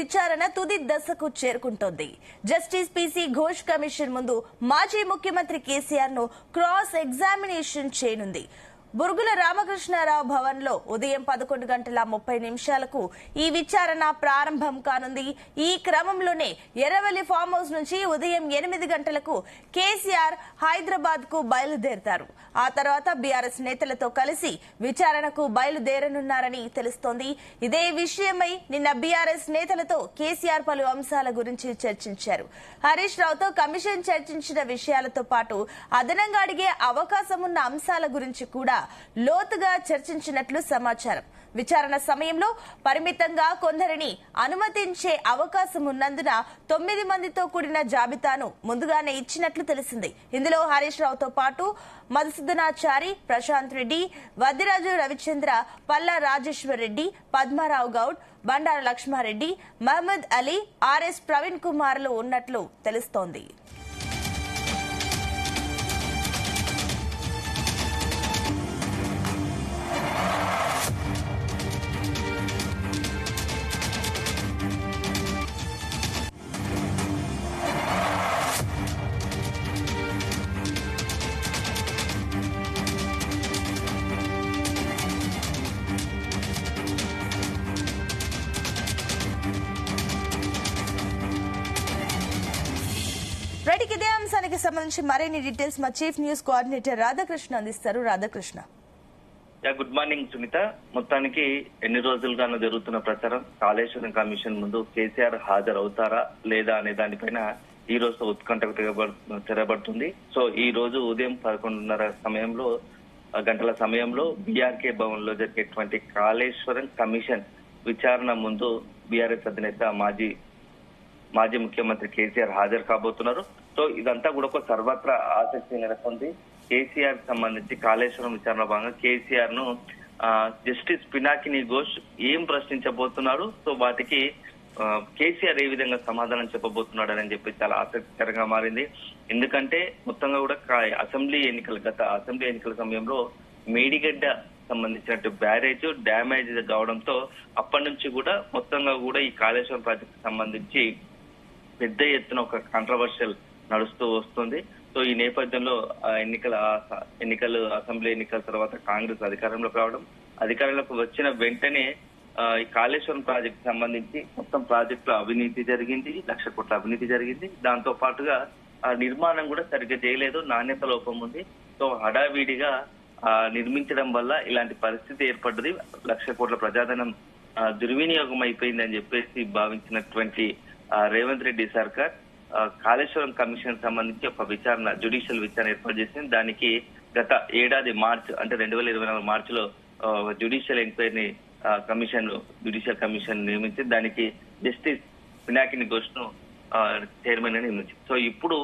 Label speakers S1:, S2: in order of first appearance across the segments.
S1: విచారణ తుది దశకు చేరుకుంటోంది. జస్టిస్ పిసి ఘోష్ కమిషన్ ముందు మాజీ ముఖ్యమంత్రి కేసీఆర్ ను క్రాస్ ఎగ్జామినేషన్ చేయనుంది. బురుగుల రామకృష్ణారావు భవన్ లో ఉదయం 11:30 ఈ విచారణ ప్రారంభం కానుంది. ఈ క్రమంలోనే ఎర్రవెల్లి ఫామ్ హౌస్ నుంచి ఉదయం 8 గంటలకు కేసీఆర్ హైదరాబాద్ కు బయలుదేరతారు. ఆ తర్వాత బీఆర్ఎస్ నేతలతో కలిసి విచారణకు బయలుదేరనున్నారని తెలుస్తోంది. ఇదే విషయమై నిన్న బీఆర్ఎస్ నేతలతో కేసీఆర్ పలు అంశాల గురించి చర్చించారు. హరీష్ రావుతో కమిషన్ చర్చించిన విషయాలతో పాటు అదనంగా అడిగే అవకాశం ఉన్న అంశాల గురించి కూడా లోతుగా చర్చించినట్లు సమాచారం. విచారణ సమయంలో పరిమితంగా కొందరిని అనుమతించే అవకాశం ఉన్నందున 9 మందితో కూడిన జాబితాను ముందుగానే ఇచ్చినట్లు తెలిసింది. ఇందులో హరీష్ రావుతో పాటు మధుసూదనాచారి, ప్రశాంత్ రెడ్డి, వద్దిరాజు రవిచంద్ర, పల్లా రాజేశ్వర్ రెడ్డి, పద్మారావు గౌడ్, బండార లక్ష్మారెడ్డి, మహమ్మద్ అలీ, ఆర్ఎస్ ప్రవీణ్ కుమార్లు ఉన్నట్లు తెలుస్తోంది. రైట్, ఇదే అంశానికి సంబంధించి మరిన్ని డీటెయిల్స్ మా చీఫ్ న్యూస్ కోఆర్డినేటర్ రాధాకృష్ణ అందిస్తారు. రాధాకృష్ణ.
S2: Good morning Sunitha. మొత్తానికి ఎన్ని రోజులుగానో జరుగుతున్న ప్రచారం కాళేశ్వరం కమిషన్ ముందు కేసీఆర్ హాజరవుతారా లేదా అనే దానిపైన ఈ రోజు ఉత్కంఠకు తెరబడుతుంది. సో ఈ రోజు ఉదయం 11:30 గంటల సమయంలో బీఆర్కే భవన్ లో జరిగేటువంటి కాళేశ్వరం కమిషన్ విచారణ ముందు బీఆర్ఎస్ అధినేత మాజీ ముఖ్యమంత్రి కేసీఆర్ హాజరు కాబోతున్నారు. సో ఇదంతా కూడా ఒక సర్వత్రా ఆసక్తి నెలకొంది. కేసీఆర్ సంబంధించి కాళేశ్వరం విచారణ భాగంగా కేసీఆర్ ను జస్టిస్ పినాకిని ఘోష్ ఏం ప్రశ్నించబోతున్నాడు, సో వాటికి కేసీఆర్ ఏ విధంగా సమాధానం చెప్పబోతున్నాడు అని చెప్పి చాలా ఆసక్తికరంగా మారింది. ఎందుకంటే మొత్తంగా కూడా అసెంబ్లీ ఎన్నికల సమయంలో మేడిగడ్డ సంబంధించినట్టు బ్యారేజ్ డ్యామేజ్ కావడంతో అప్పటి నుంచి కూడా మొత్తంగా కూడా ఈ కాళేశ్వరం ప్రాజెక్టు సంబంధించి పెద్ద ఎత్తున ఒక కాంట్రవర్షియల్ నడుస్తూ వస్తుంది. సో ఈ నేపథ్యంలో అసెంబ్లీ ఎన్నికల తర్వాత కాంగ్రెస్ అధికారంలోకి రావడం, అధికారంలోకి వచ్చిన వెంటనే ఈ కాళేశ్వరం ప్రాజెక్టు సంబంధించి మొత్తం ప్రాజెక్టులో అవినీతి జరిగింది, 1,00,000 కోట్ల అవినీతి జరిగింది. దాంతో పాటుగా ఆ నిర్మాణం కూడా సరిగ్గా చేయలేదు, నాణ్యత లోపం ఉంది. సో హడావిడిగా నిర్మించడం వల్ల ఇలాంటి పరిస్థితి ఏర్పడ్డది. 1,00,000 కోట్ల ప్రజాధనం దుర్వినియోగం అయిపోయిందని చెప్పేసి భావించినటువంటి రేవంత్ రెడ్డి సర్కార్ కాళేశ్వరం కమిషన్ సంబంధించి ఒక జ్యుడిషియల్ విచారణ ఏర్పాటు చేసింది. దానికి గత ఏడాది మార్చ్ అంటే 2024 మార్చిలో జ్యుడిషియల్ ఎంక్వైరీ జ్యుడిషియల్ కమిషన్ నియమించి దానికి జస్టిస్ పినాకిని ఘోష్ ను చైర్మన్ గా నియమించింది. సో ఇప్పుడు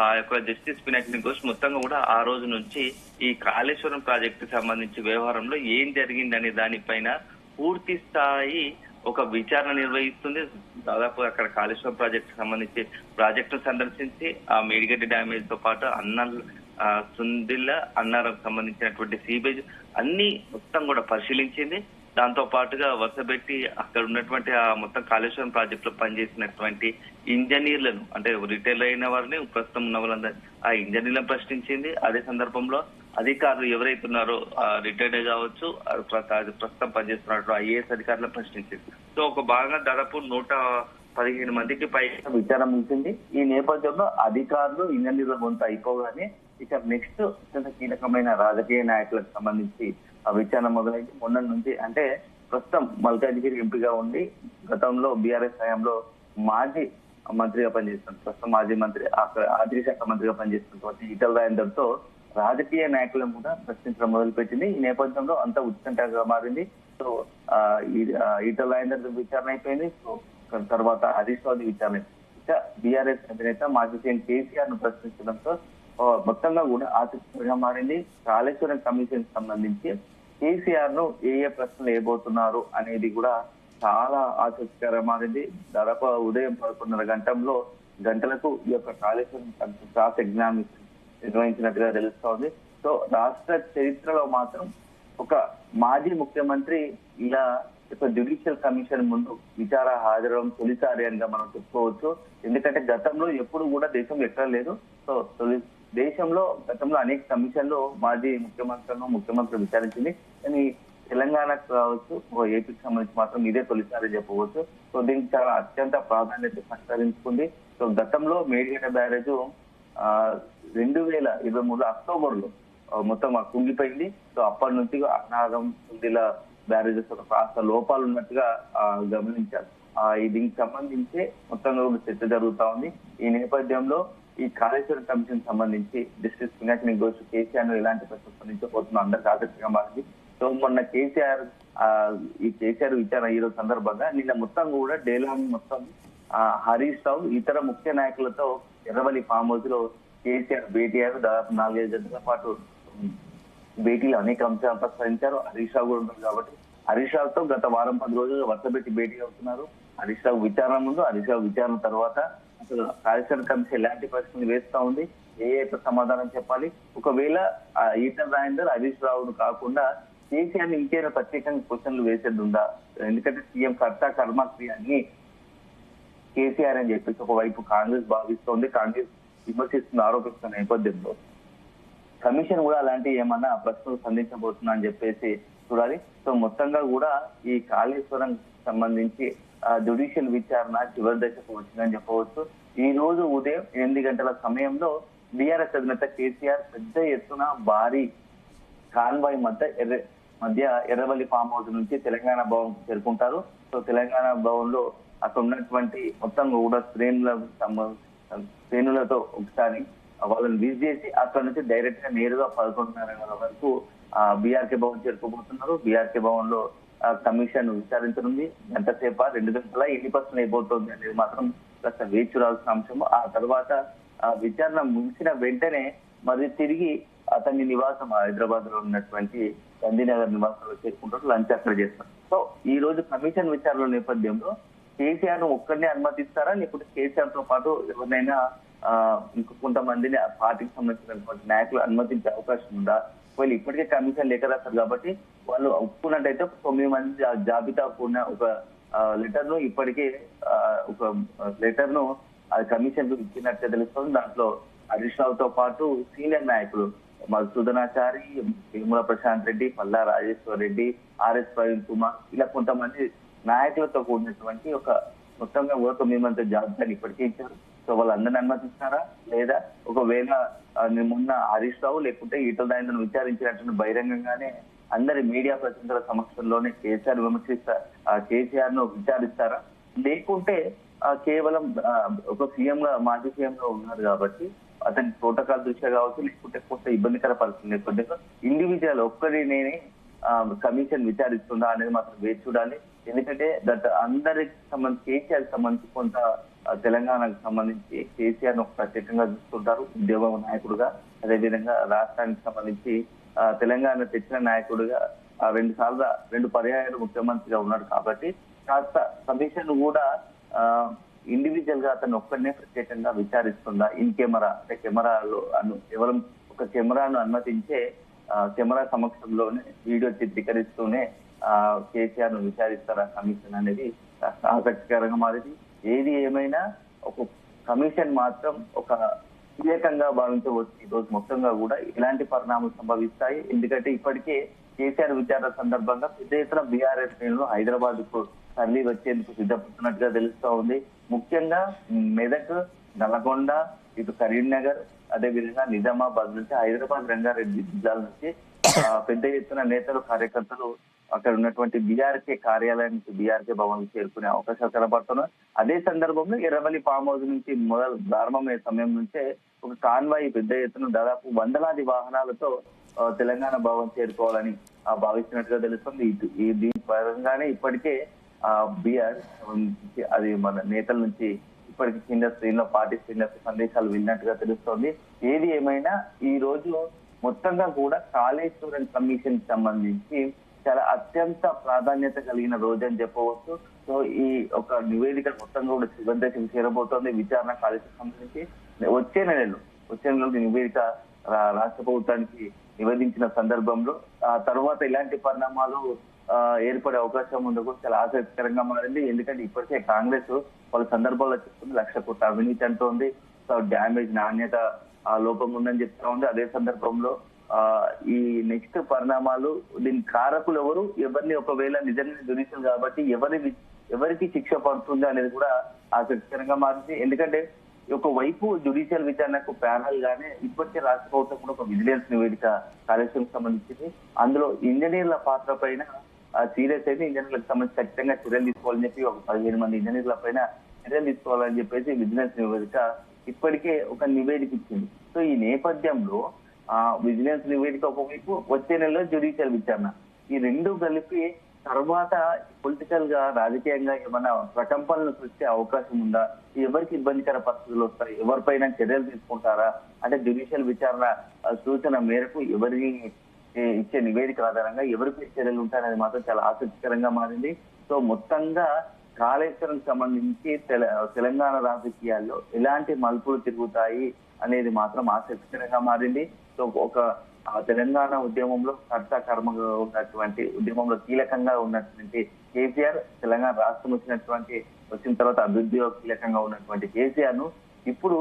S2: ఆ యొక్క జస్టిస్ పినాకిని ఘోష్ మొత్తంగా కూడా ఆ రోజు నుంచి ఈ కాళేశ్వరం ప్రాజెక్టు సంబంధించి వ్యవహారంలో ఏం జరిగిందనే దానిపైన పూర్తి స్థాయి ఒక విచారణ నిర్వహిస్తుంది. దాదాపు అక్కడ కాళేశ్వరం ప్రాజెక్టు సంబంధించి ప్రాజెక్టును సందర్శించి ఆ మేడిగడ్డ డ్యామేజ్ తో పాటు సుందిల్ల అన్నారం సంబంధించినటువంటి సీబేజ్ అన్ని మొత్తం కూడా పరిశీలించింది. దాంతో పాటుగా వరుసపెట్టి అక్కడ ఉన్నటువంటి ఆ మొత్తం కాళేశ్వరం ప్రాజెక్ట్ లో పనిచేసినటువంటి ఇంజనీర్లను అంటే రిటైర్ అయిన వారిని ప్రస్తుతం ఉన్న వాళ్ళందరూ ఆ ఇంజనీర్లను ప్రశ్నించింది. అదే సందర్భంలో అధికారులు ఎవరైతే ఉన్నారో రిటైర్డ్ కావచ్చు, ప్రస్తుతం పనిచేస్తున్నట్టు ఐఏఎస్ అధికారులను ప్రశ్నించింది. సో ఒక భాగంగా దాదాపు 115 మందికి పైగా విచారణ ముగిసింది. ఈ నేపథ్యంలో అధికారులు ఇంజనీర్ల వంతు అయిపోగానే ఇక నెక్స్ట్ అత్యంత కీలకమైన రాజకీయ నాయకులకు సంబంధించి ఆ విచారణ మొదలైంది. మొన్న నుంచి అంటే ప్రస్తుతం మల్కాజ్గిరి ఎంపీగా ఉండి గతంలో బీఆర్ఎస్ హయాంలో మాజీ మంత్రిగా పనిచేస్తున్నారు, ప్రస్తుతం మాజీ మంత్రి ఆర్థిక శాఖ మంత్రిగా పనిచేస్తున్నటువంటి ఈటల రాజేందర్ తో రాజకీయ నాయకులను కూడా ప్రశ్నించడం మొదలుపెట్టింది. ఈ నేపథ్యంలో అంతా ఉత్కంఠగా మారింది. సో ఈటల రాజేందర్ విచారణ అయిపోయింది. సో తర్వాత హరీష్ రావు విచారణ ఇక బీఆర్ఎస్ అధినేత మాజీ సీఎం కేసీఆర్ ను ప్రశ్నించడంతో మొత్తంగా కూడా ఆసక్తికరంగా మారింది. కాళేశ్వరం కమిషన్ సంబంధించి కేసీఆర్ ను ఏ ప్రశ్నలు వేయబోతున్నారు అనేది కూడా చాలా ఆసక్తికరంగా మారింది. దాదాపు ఉదయం 11:30 గంటలకు ఈ యొక్క కాళేశ్వరం క్రాస్ ఎగ్జామినేషన్ నిర్వహించినట్టుగా తెలుస్తోంది. సో రాష్ట్ర చరిత్రలో మాత్రం ఒక మాజీ ముఖ్యమంత్రి ఇలా జ్యుడిషియల్ కమిషన్ ముందు విచారణ హాజరవడం తొలిసారి అని మనం చెప్పుకోవచ్చు. ఎందుకంటే గతంలో ఎప్పుడు కూడా దేశంలో ఎక్కడ లేదు. సో దేశంలో గతంలో అనేక కమిషన్లు మాజీ ముఖ్యమంత్రి విచారించింది. కానీ తెలంగాణకు కావచ్చు, ఏపీకి సంబంధించి మాత్రం ఇదే తొలిసారి చెప్పవచ్చు. సో దీనికి చాలా అత్యంత ప్రాధాన్యత సంతరించుకుంది. సో గతంలో మేడిగడ్డ బ్యారేజ్ 2023 అక్టోబర్లో మొత్తం కుంగిపోయింది. సో అప్పటి నుంచి అన్నారం కుండిల బ్యారేజెస్ కాస్త లోపాలు ఉన్నట్టుగా గమనించారు. దీనికి సంబంధించి మొత్తంగా చర్చ జరుగుతా ఉంది. ఈ నేపథ్యంలో ఈ కాళేశ్వరం కమిషన్ సంబంధించి జస్టిస్ పినాకిని ఘోష్ కేసీఆర్ ఎలాంటి ప్రశ్న స్పందించబోతుందో అందరికి ఆసక్తిగా మారింది. సో మొన్న కేసీఆర్ విచారణ ఈ రోజు సందర్భంగా నిన్న మొత్తం కూడా డేలాంగ్ మొత్తం హరీష్ రావు ఇతర ముఖ్య నాయకులతో ఎర్రవల్లి ఫామ్ హౌస్ లో కేసీఆర్ భేటీ అయ్యారు. దాదాపు 4-5 గంటల పాటు భేటీలో అనేక అంశాలు ప్రస్తావించారు. హరీష్ రావు కూడా ఉన్నారు కాబట్టి హరీష్ రావుతో గత వారం 10 రోజులుగా వరుసపెట్టి భేటీ అవుతున్నారు. హరీష్ రావు విచారణ ముందు, హరీష్ రావు విచారణ తర్వాత అసలు కాళేశ్వరం కమిషన్ ఎలాంటి ప్రశ్నలు వేస్తా ఉంది, ఏ సమాధానం చెప్పాలి, ఒకవేళ ఈటల రాజేందర్ హరీష్ రావును కాకుండా కేసీఆర్ ఇంకేమైనా ప్రత్యేకంగా క్వశ్చన్లు వేసేది ఉందా? ఎందుకంటే సీఎం కర్త కర్మ క్రియ అన్ని కేసీఆర్ అని చెప్పేసి ఒకవైపు కాంగ్రెస్ భావిస్తోంది, కాంగ్రెస్ విమర్శిస్తున్న ఆరోపిస్తున్న నేపథ్యంలో కమిషన్ కూడా అలాంటి ఏమన్నా ప్రశ్నలు సంధించబోతుందా అని చెప్పేసి చూడాలి. సో మొత్తంగా కూడా ఈ కాళేశ్వరం సంబంధించి జ్యుడిషియల్ విచారణ చివరి దశకు వచ్చిందని చెప్పవచ్చు. ఈ రోజు ఉదయం 8 గంటల సమయంలో బీఆర్ఎస్ అధినేత కేసీఆర్ పెద్ద ఎత్తున భారీ కాన్వాయ్ మధ్య ఎర్రవల్లి ఫామ్ హౌస్ నుంచి తెలంగాణ భవన్ చేరుకుంటారు. సో తెలంగాణ భవన్ లో అక్కడ ఉన్నటువంటి మొత్తం కూడా శ్రేణులతో ఒకసారి వాళ్ళని విజిట్ చేసి అక్కడ నుంచి డైరెక్ట్ గా నేరుగా 11:30 వరకు బీఆర్కే భవన్ చేరుకోబోతున్నారు. బీఆర్కే భవన్ లో కమిషన్ విచారించనుంది. గంట సేప 2 గంటల ఎన్ని ప్రశ్నలు అయిపోతుంది అనేది మాత్రం కాస్త వేచి చూడాల్సిన అంశము. ఆ తర్వాత విచారణ ముగిసిన వెంటనే మరి తిరిగి అతని నివాసం హైదరాబాద్ లో ఉన్నటువంటి గాంధీనగర్ నివాసంలో చేరుకుంటారు, లంచ్ అక్కడ చేస్తారు. సో ఈ రోజు కమిషన్ విచారణ నేపథ్యంలో కేసీఆర్ ను ఒక్కరినే అనుమతిస్తారా, లేకపోతే కేసీఆర్ తో పాటు ఎవరినైనా ఇంకో కొంతమందిని పార్టీకి సంబంధించినటువంటి నాయకులు అనుమతించే అవకాశం ఉందా? వాళ్ళు ఇప్పటికే కమిషన్ లేఖ రాస్తారు కాబట్టి వాళ్ళు ఒప్పుకున్నట్టయితే 9 మంది జాబితా కూడిన ఒక లెటర్ ను ఇప్పటికే ఒక లెటర్ ను కమిషన్ కు ఇచ్చినట్టే తెలుస్తుంది. దాంట్లో హరీష్ రావుతో పాటు సీనియర్ నాయకులు మధుసూదనాచారి, వేముల ప్రశాంత్ రెడ్డి, పల్లా రాజేశ్వర్ రెడ్డి, ఆర్ఎస్ ప్రవీణ్ కుమార్ ఇలా కొంతమంది నాయకులతో కూడినటువంటి ఒక మొత్తంగా 9 మంది జాబితాని ఇప్పటికే ఇచ్చారు. సో వాళ్ళందరినీ అనుమతిస్తారా, లేదా ఒకవేళ మొన్న హరీష్ రావు లేకుంటే ఈటల రాజేందర్ విచారించినట్టు బహిరంగంగానే అందరి మీడియా ప్రతినిధుల సమక్షంలోనే కేసీఆర్ ను విచారిస్తారా, లేకుంటే కేవలం ఒక సీఎం గా మాజీ సీఎం గా ఉన్నారు కాబట్టి అతని ప్రోటోకాల్ దృష్ట్యా కావచ్చు, లేకుంటే కొంత ఇబ్బందికర పరిస్థితి నేపథ్యంలో ఇండివిజువల్ ఒక్కరినే కమిషన్ విచారిస్తుందా అనేది మాత్రం వేచి చూడాలి. ఎందుకంటే గత అందరికి సంబంధించి కేసీఆర్ సంబంధించి కొంత తెలంగాణకు సంబంధించి కేసీఆర్ ను ప్రత్యేకంగా చూస్తుంటారు ఉద్యోగ నాయకుడుగా, అదేవిధంగా రాష్ట్రానికి సంబంధించి తెలంగాణ తెచ్చిన నాయకుడిగా 2 పర్యాయాలు ముఖ్యమంత్రిగా ఉన్నాడు కాబట్టి కాస్త కమిషన్ కూడా ఇండివిజువల్ గా అతను ఒక్కడనే ప్రత్యేకంగా విచారిస్తుందా, ఇన్ కెమెరా అంటే కెమెరాలో కేవలం ఒక కెమెరాను అనుమతించే కెమెరా సమక్షంలోనే వీడియో చిత్రీకరిస్తూనే కేసీఆర్ ను విచారిస్తారా కమిషన్ అనేది ఆసక్తికరంగా మారింది. ఏది ఏమైనా ఒక కమిషన్ మాత్రం ఒక కీలకంగా భావించవచ్చు. ఈ రోజు మొత్తంగా కూడా ఇలాంటి పరిణామాలు సంభవిస్తాయి. ఎందుకంటే ఇప్పటికే కేసీఆర్ విచారణ సందర్భంగా పెద్ద ఎత్తున బీఆర్ఎస్ శ్రేణులు హైదరాబాద్ కు తరలి వచ్చేందుకు సిద్ధపడుతున్నట్టుగా తెలుస్తా ఉంది. ముఖ్యంగా మెదక్, నల్గొండ, ఇటు కరీంనగర్, అదేవిధంగా నిజామాబాద్ నుంచి హైదరాబాద్, రంగారెడ్డి జిల్లాల నుంచి పెద్ద ఎత్తున నేతలు, కార్యకర్తలు అక్కడ ఉన్నటువంటి బీఆర్కే కార్యాలయానికి, బీఆర్కే భవన్ చేరుకునే అవకాశాలు కనబడుతున్నాయి. అదే సందర్భంలో ఎర్రవల్లి ఫామ్ హౌస్ నుంచి ప్రారంభమయ్యే సమయం నుంచే ఒక కాన్వాయ్ పెద్ద ఎత్తున దాదాపు 100లాది వాహనాలతో తెలంగాణ భవన్ చేరుకోవాలని భావిస్తున్నట్టుగా తెలుస్తుంది. దీని పరంగానే ఇప్పటికే బీఆర్ అది మన నేతల నుంచి ఇప్పటికి సీనియర్ శ్రేణుల పార్టీ సీనియర్ సందేశాలు విన్నట్టుగా తెలుస్తోంది. ఏది ఏమైనా ఈ రోజు మొత్తంగా కూడా కాళేశ్వరం కమిషన్ సంబంధించి చాలా అత్యంత ప్రాధాన్యత కలిగిన రోజు అని చెప్పవచ్చు. సో ఈ ఒక నివేదిక మొత్తంగా కూడా చివరి దశకు చేరబోతోంది. విచారణ కాళేశ్వరం సంబంధించి వచ్చే నెలలో నివేదిక రాష్ట్ర ప్రభుత్వానికి నివేదించిన సందర్భంలో ఆ తర్వాత ఇలాంటి పరిణామాలు ఏర్పడే అవకాశం ఉందో కూడా చాలా ఆసక్తికరంగా మారింది. ఎందుకంటే ఇప్పటికే కాంగ్రెస్ పలు సందర్భాల్లో చెప్తుంది 1,00,000 కోట్ల అవినీతి అంటోంది. సో డ్యామేజ్ నాణ్యత లోపం ఉందని చెప్తా ఉంది. అదే సందర్భంలో ఈ నెక్స్ట్ పరిణామాలు దీని కారకులు ఎవరు, ఎవరిని ఒకవేళ నిజంగా జ్యుడిషియల్ కాబట్టి ఎవరికి శిక్ష పడుతుంది అనేది కూడా ఆసక్తికరంగా మారింది. ఎందుకంటే ఒకవైపు జ్యుడిషియల్ విచారణకు ప్యానల్ గానే ఇప్పటికే రాష్ట్ర ప్రభుత్వం కూడా ఒక విజిలెన్స్ నివేదిక కార్యక్రమం సంబంధించింది. అందులో ఇంజనీర్ల పాత్ర పైన సీరియస్ అయితే ఇంజనీర్లకు సంబంధించి ఖచ్చితంగా చర్యలు తీసుకోవాలని చెప్పి ఒక 15 మంది ఇంజనీర్ల పైన చర్యలు తీసుకోవాలని చెప్పేసి విజిలెన్స్ నివేదిక ఇప్పటికే ఒక నివేదిక ఇచ్చింది. సో ఈ నేపథ్యంలో విజిలెన్స్ నివేదిక ఒకవైపు వచ్చే నెలలో జ్యుడిషియల్ విచారణ, ఈ రెండు కలిపి తర్వాత పొలిటికల్ గా రాజకీయంగా ఏమైనా ప్రకంపనలు వచ్చే అవకాశం ఉందా, ఎవరికి ఇబ్బందికర పరిస్థితులు వస్తాయి, ఎవరిపైన చర్యలు తీసుకుంటారా అంటే జ్యుడిషియల్ విచారణ సూచన మేరకు ఎవరికి ఇచ్చే నివేదిక ఆధారంగా ఎవరిపై చర్యలు ఉంటాయనేది మాత్రం చాలా ఆసక్తికరంగా మారింది. సో మొత్తంగా కాళేశ్వరం సంబంధించి తెలంగాణ రాజకీయాల్లో ఎలాంటి మలుపులు తిరుగుతాయి అనేది మాత్రం ఆసక్తికరంగా మారింది. సో ఒక తెలంగాణ ఉద్యమంలో కర్త కర్మగా ఉన్నటువంటి ఉద్యమంలో కీలకంగా ఉన్నటువంటి కేసీఆర్, తెలంగాణ రాష్ట్రం వచ్చిన తర్వాత అభివృద్ధిలో కీలకంగా ఉన్నటువంటి కేసీఆర్ ను ఇప్పుడు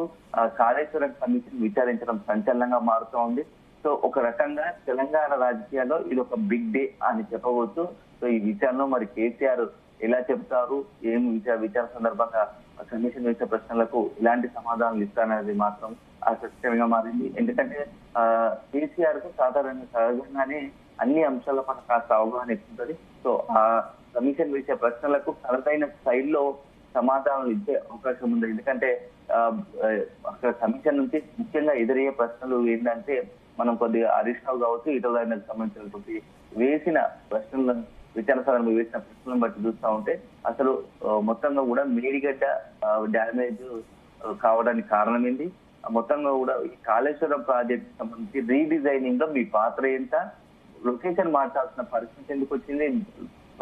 S2: కాళేశ్వరం కమిషన్ విచారించడం సంచలనంగా మారుతూ ఉంది. సో ఒక రకంగా తెలంగాణ రాజకీయాల్లో ఇది ఒక బిగ్ డే అని చెప్పవచ్చు. సో ఈ విచారణలో మరి కేసీఆర్ ఎలా చెప్తారు, ఏం విచారణ సందర్భంగా కమిషన్ వేసే ప్రశ్నలకు ఎలాంటి సమాధానాలు ఇస్తారనేది మాత్రం ఆసక్తికరంగా మారింది. ఎందుకంటే కేసీఆర్ కు సహజంగానే అన్ని అంశాల పట్ల కాస్త అవగాహన ఎక్కుంటది. సో ఆ కమిషన్ వేసే ప్రశ్నలకు తనదైన స్థైల్లో సమాధానాలు ఇచ్చే అవకాశం ఉంది. ఎందుకంటే అక్కడ కమిషన్ నుంచి ముఖ్యంగా ఎదురయ్యే ప్రశ్నలు ఏంటంటే, మనం కొద్దిగా హరీష్ రావు కావచ్చు, ఇతరులకు సంబంధించినటువంటి వేసిన ప్రశ్నలను విచారణ సభలో వేసిన ప్రశ్నలను బట్టి చూస్తూ ఉంటే అసలు మొత్తంగా కూడా మేడిగడ్డ డ్యామేజ్ కావడానికి కారణం ఏంటి, మొత్తంగా కూడా ఈ కాళేశ్వరం ప్రాజెక్ట్ సంబంధించి రీడిజైనింగ్ లో మీ పాత్ర ఎంత, లొకేషన్ మార్చాల్సిన పరిస్థితి ఎందుకు వచ్చింది,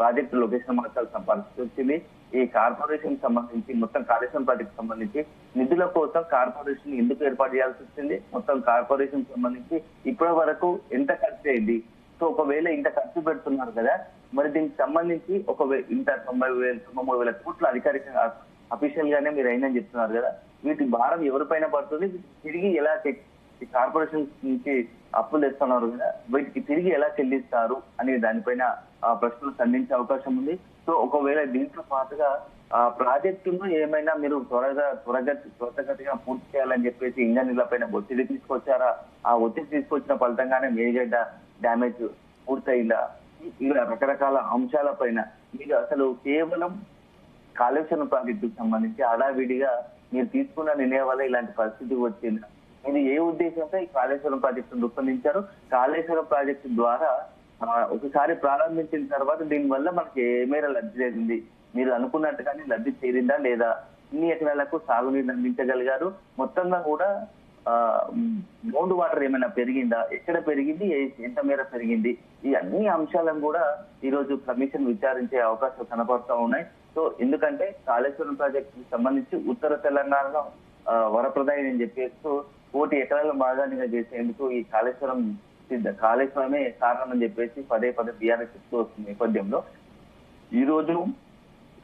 S2: ప్రాజెక్టు లొకేషన్ మార్చాల్సిన పరిస్థితి వచ్చింది, ఈ కార్పొరేషన్ సంబంధించి మొత్తం కాళేశ్వరం ప్రాజెక్ట్ సంబంధించి నిధుల కోసం కార్పొరేషన్ ఎందుకు ఏర్పాటు చేయాల్సి వచ్చింది, మొత్తం కార్పొరేషన్ సంబంధించి ఇప్పటి వరకు ఎంత ఖర్చు అయింది. సో ఒకవేళ ఇంత ఖర్చు పెడుతున్నారు కదా, మరి దీనికి సంబంధించి ఇంత 93,000 కోట్ల అధికారికంగా అఫీషియల్ గానే మీరు అయిందని చెప్తున్నారు కదా, వీటి భారం ఎవరిపైన పడుతుంది, తిరిగి ఎలా ఈ కార్పొరేషన్ నుంచి అప్పులు తెస్తున్నారు కదా, వీటికి తిరిగి ఎలా చెల్లిస్తారు అనే దానిపైన ప్రశ్నలు సంధించే అవకాశం ఉంది. సో ఒకవేళ దీంతో పాటుగా ఆ ప్రాజెక్టును ఏమైనా మీరు త్వరగతిగా పూర్తి చేయాలని చెప్పేసి ఇంజనీర్ల పైన ఒత్తిడి తీసుకొచ్చారా, ఆ ఒత్తిడి తీసుకొచ్చిన ఫలితంగానే మేడిగడ్డ డ్యామేజ్ పూర్తయిందా, ఇలా రకరకాల అంశాల పైన మీరు అసలు కేవలం కాళేశ్వరం ప్రాజెక్టుకు సంబంధించి హడావిడిగా మీరు తీసుకున్న నిర్ణయం వల్ల ఇలాంటి పరిస్థితి వచ్చింది, మీరు ఏ ఉద్దేశంతో ఈ కాళేశ్వరం ప్రాజెక్టును రూపొందించారు, కాళేశ్వరం ప్రాజెక్టు ద్వారా ఒకసారి ప్రారంభించిన తర్వాత దీనివల్ల మనకి ఏ మేర లబ్ధి జరిగింది, మీరు అనుకున్నట్టుగానే లబ్ధి చేరిందా లేదా, ఇన్ని ఎకరాలకు సాగునీరు అందించగలిగారు, మొత్తంగా కూడా గ్రౌండ్ వాటర్ ఏమైనా పెరిగిందా, ఎక్కడ పెరిగింది, ఎంత మేర పెరిగింది, ఈ అన్ని అంశాలను కూడా ఈ రోజు కమిషన్ విచారించే అవకాశాలు కనపడుతూ ఉన్నాయి. సో ఎందుకంటే కాళేశ్వరం ప్రాజెక్టు సంబంధించి ఉత్తర తెలంగాణలో వరప్రదాయం అని చెప్పేస్తూ 1 కోటి ఎకరాల భాగానిగా చేసేందుకు ఈ కాళేశ్వరమే కారణం అని చెప్పేసి పదే బీఆర్ఎస్ చెప్తూ వస్తుంది నేపథ్యంలో ఈ రోజు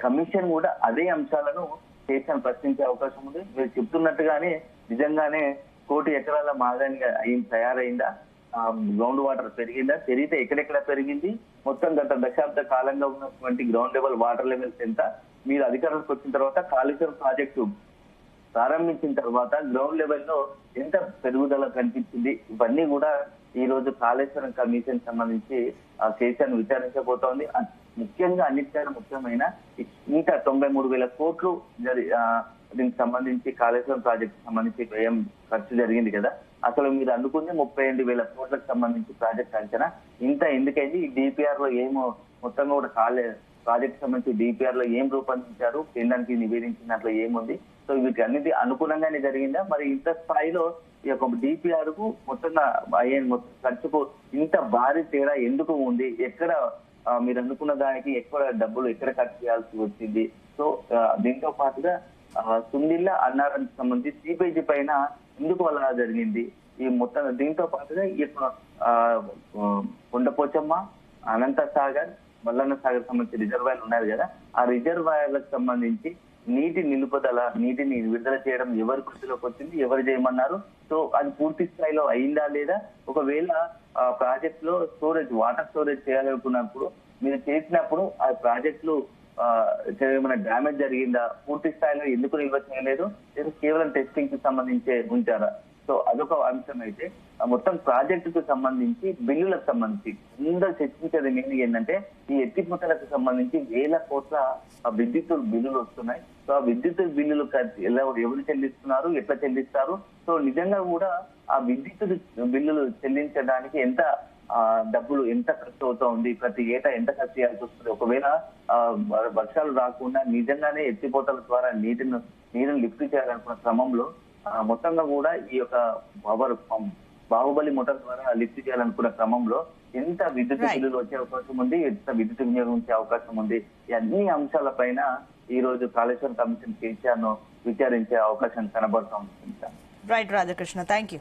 S2: కమిషన్ కూడా అదే అంశాలను కేసీఆర్ ప్రశ్నించే అవకాశం ఉంది. మీరు చెప్తున్నట్టుగానే నిజంగానే 1 కోటి ఎకరాల మాగానిగా తయారైందా, గ్రౌండ్ వాటర్ పెరిగిందా, పెరిగితే ఎక్కడెక్కడ పెరిగింది, మొత్తం గత దశాబ్ద కాలంగా ఉన్నటువంటి గ్రౌండ్ లెవెల్ వాటర్ లెవెల్స్ ఎంత, మీరు అధికారంలోకి వచ్చిన తర్వాత కాళేశ్వరం ప్రాజెక్టు ప్రారంభించిన తర్వాత గ్రౌండ్ లెవెల్లో ఎంత పెరుగుదల కనిపించింది, ఇవన్నీ కూడా ఈ రోజు కాళేశ్వరం కమిషన్ సంబంధించి కేసీఆర్ విచారించబోతోంది. ముఖ్యంగా అన్నిటికన్నా ముఖ్యమైన ఇంకా 93,000 కోట్లు దీనికి సంబంధించి కాళేశ్వరం ప్రాజెక్టు సంబంధించి వ్యయం ఖర్చు జరిగింది కదా, అసలు మీరు అనుకుంది 38,000 కోట్లకు సంబంధించి ప్రాజెక్ట్ అంచనా ఇంత ఎందుకైంది, ఈ డిపిఆర్ లో ఏమో మొత్తంగా కూడా ప్రాజెక్ట్ సంబంధించి డిపిఆర్ లో ఏం రూపొందించారు, కేంద్రానికి నివేదించినట్లు ఏముంది, సో వీటి అన్నిటి అనుగుణంగానే జరిగిందా, మరి ఇంత స్థాయిలో ఈ యొక్క డిపిఆర్ కు మొత్తంగా ఖర్చుకు ఇంత భారీ తేడా ఎందుకు ఉంది, ఎక్కడ మీరు అనుకున్న దానికి ఎక్కువ డబ్బులు ఎక్కడ ఖర్చు చేయాల్సి వచ్చింది, సో దీంతో పాటుగా సుందిల్ల అన్నారానికి సంబంధించి సిపేజీ పైన ఎందుకు అలా జరిగింది, ఈ మొత్తం దీంతో పాటుగా ఈ యొక్క కొండపోచమ్మ, అనంత సాగర్, మల్లన్న సాగర్ సంబంధించి రిజర్వాయర్లు ఉన్నాయి కదా, ఆ రిజర్వాయర్లకు సంబంధించి నీటి నిలుపుదల, నీటిని విడుదల చేయడం ఎవరి కృషిలోకి వచ్చింది, ఎవరు చేయమన్నారు, సో అది పూర్తి స్థాయిలో అయిందా లేదా, ఒకవేళ ఆ ప్రాజెక్ట్ లో స్టోరేజ్, వాటర్ స్టోరేజ్ చేయాలనుకున్నప్పుడు మీరు చేసినప్పుడు ఆ ప్రాజెక్టులు ఏమైనా డ్యామేజ్ జరిగిందా, పూర్తి స్థాయిలో ఎందుకు నిల్వ చేయలేదు, లేదా కేవలం టెస్టింగ్ కి సంబంధించే ఉంచారా. సో అదొక అంశం అయితే, మొత్తం ప్రాజెక్టుకు సంబంధించి బిల్లులకు సంబంధించి అందరూ చర్చించేది మెయిన్ ఏంటంటే ఈ ఎత్తిపోతలకు సంబంధించి వేల కోట్ల విద్యుత్ బిల్లులు వస్తున్నాయి. సో ఆ విద్యుత్ బిల్లులు ఎవరు చెల్లిస్తున్నారు, ఎట్లా చెల్లిస్తారు, సో నిజంగా కూడా ఆ విద్యుత్ బిల్లులు చెల్లించడానికి ఎంత డబ్బులు ఎంత ఖర్చు అవుతా ఉంది, ప్రతి ఏటా ఎంత ఖర్చు చేయాల్సి వస్తుంది, ఒకవేళ వర్షాలు రాకుండా నిజంగానే ఎత్తిపోతల ద్వారా నీరుని లిఫ్ట్ చేయాలనుకున్న క్రమంలో మొత్తంగా కూడా ఈ యొక్క బాహుబలి మోటార్ ద్వారా లిఫ్ట్ చేయాలనుకున్న క్రమంలో ఎంత విద్యుత్ బిల్లులు వచ్చే అవకాశం ఉంది, ఎంత విద్యుత్ వినియోగించే అవకాశం ఉంది, ఈ అన్ని అంశాలపైన ఈ రోజు కాళేశ్వరం కమిషన్ కేసీఆర్ ను విచారించే అవకాశం కనబడుతూ ఉంటుంది.
S1: Right Radhakrishna, thank you.